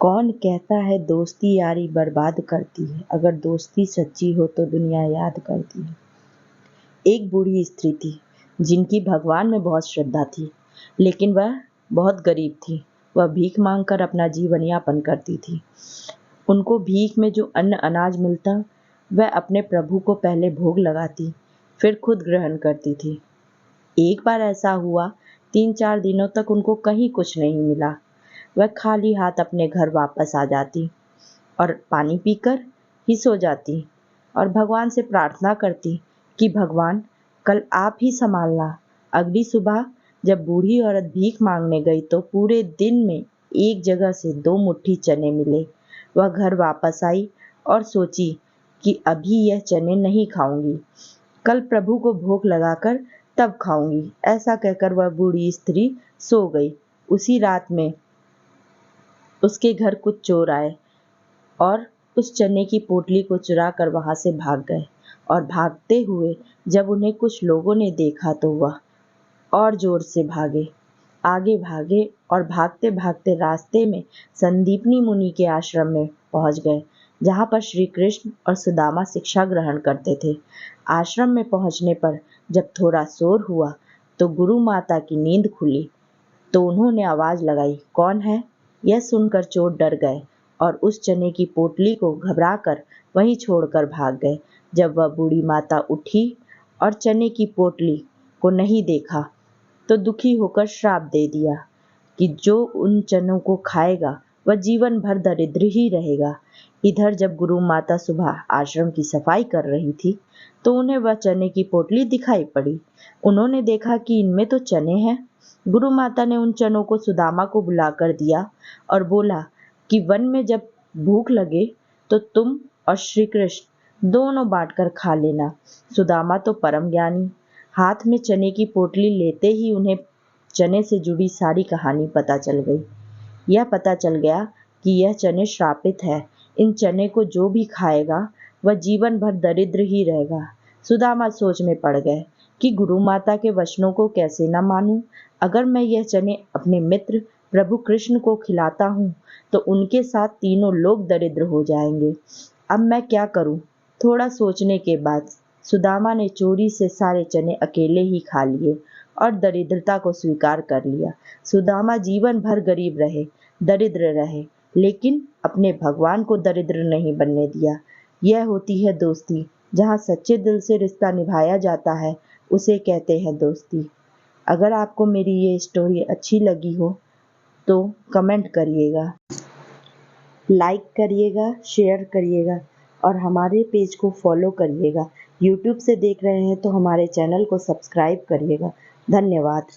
कौन कहता है दोस्ती यारी बर्बाद करती है, अगर दोस्ती सच्ची हो तो दुनिया याद करती है। एक बूढ़ी स्त्री थी जिनकी भगवान में बहुत श्रद्धा थी, लेकिन वह बहुत गरीब थी। वह भीख मांगकर अपना जीवन यापन करती थी। उनको भीख में जो अन्न अनाज मिलता, वह अपने प्रभु को पहले भोग लगाती, फिर खुद ग्रहण करती थी। एक बार ऐसा हुआ, 3-4 दिनों तक उनको कहीं कुछ नहीं मिला। वह खाली हाथ अपने घर वापस आ जाती और पानी पीकर ही सो जाती और भगवान से प्रार्थना करती कि भगवान, कल आप ही संभालना। अगली सुबह जब बूढ़ी औरत भीख मांगने गई तो पूरे दिन में एक जगह से 2 मुट्ठी चने मिले। वह घर वापस आई और सोची कि अभी यह चने नहीं खाऊंगी, कल प्रभु को भोग लगाकर तब खाऊंगी। ऐसा कहकर वह बूढ़ी स्त्री सो गई। उसी रात में उसके घर कुछ चोर आए और उस चने की पोटली को चुरा कर वहां से भाग गए। और भागते हुए जब उन्हें कुछ लोगों ने देखा तो वह और जोर से भागे, आगे भागे और भागते भागते रास्ते में संदीपनी मुनि के आश्रम में पहुंच गए, जहां पर श्री कृष्ण और सुदामा शिक्षा ग्रहण करते थे। आश्रम में पहुंचने पर जब थोड़ा शोर हुआ तो गुरु माता की नींद खुली, तो उन्होंने आवाज लगाई, कौन है? यह सुनकर चोर डर गए और उस चने की पोटली को घबराकर वहीं छोड़कर भाग गए। जब वह बूढ़ी माता उठी और चने की पोटली को नहीं देखा तो दुखी होकर श्राप दे दिया कि जो उन चनों को खाएगा वह जीवन भर दरिद्र ही रहेगा। इधर जब गुरु माता सुबह आश्रम की सफाई कर रही थी तो उन्हें वह चने की पोटली दिखाई पड़ी। उन्होंने देखा कि इनमें तो चने हैं। गुरु माता ने उन चनों को सुदामा को बुलाकर दिया और बोला कि वन में जब भूख लगे तो तुम और श्री कृष्ण दोनों बांटकर खा लेना। सुदामा तो परम ज्ञानी, हाथ में चने की पोटली लेते ही उन्हें चने से जुड़ी सारी कहानी पता चल गई। यह पता चल गया कि यह चने श्रापित है। इन चने को जो भी खाएगा वह जीवन भर दरिद्र ही रहेगा। सुदामा सोच में पड़ गए कि गुरु माता के वचनों को कैसे न मानूं। अगर मैं यह चने अपने मित्र प्रभु कृष्ण को खिलाता हूँ तो उनके साथ तीनों लोग दरिद्र हो जाएंगे। अब मैं क्या करूँ? थोड़ा सोचने के बाद सुदामा ने चोरी से सारे चने अकेले ही खा लिए और दरिद्रता को स्वीकार कर लिया। सुदामा जीवन भर गरीब रहे, दरिद्र रहे, लेकिन अपने भगवान को दरिद्र नहीं बनने दिया। यह होती है दोस्ती। जहाँ सच्चे दिल से रिश्ता निभाया जाता है उसे कहते हैं दोस्ती। अगर आपको मेरी ये स्टोरी अच्छी लगी हो तो कमेंट करिएगा, लाइक करिएगा, शेयर करिएगा और हमारे पेज को फॉलो करिएगा। यूट्यूब से देख रहे हैं तो हमारे चैनल को सब्सक्राइब करिएगा। धन्यवाद।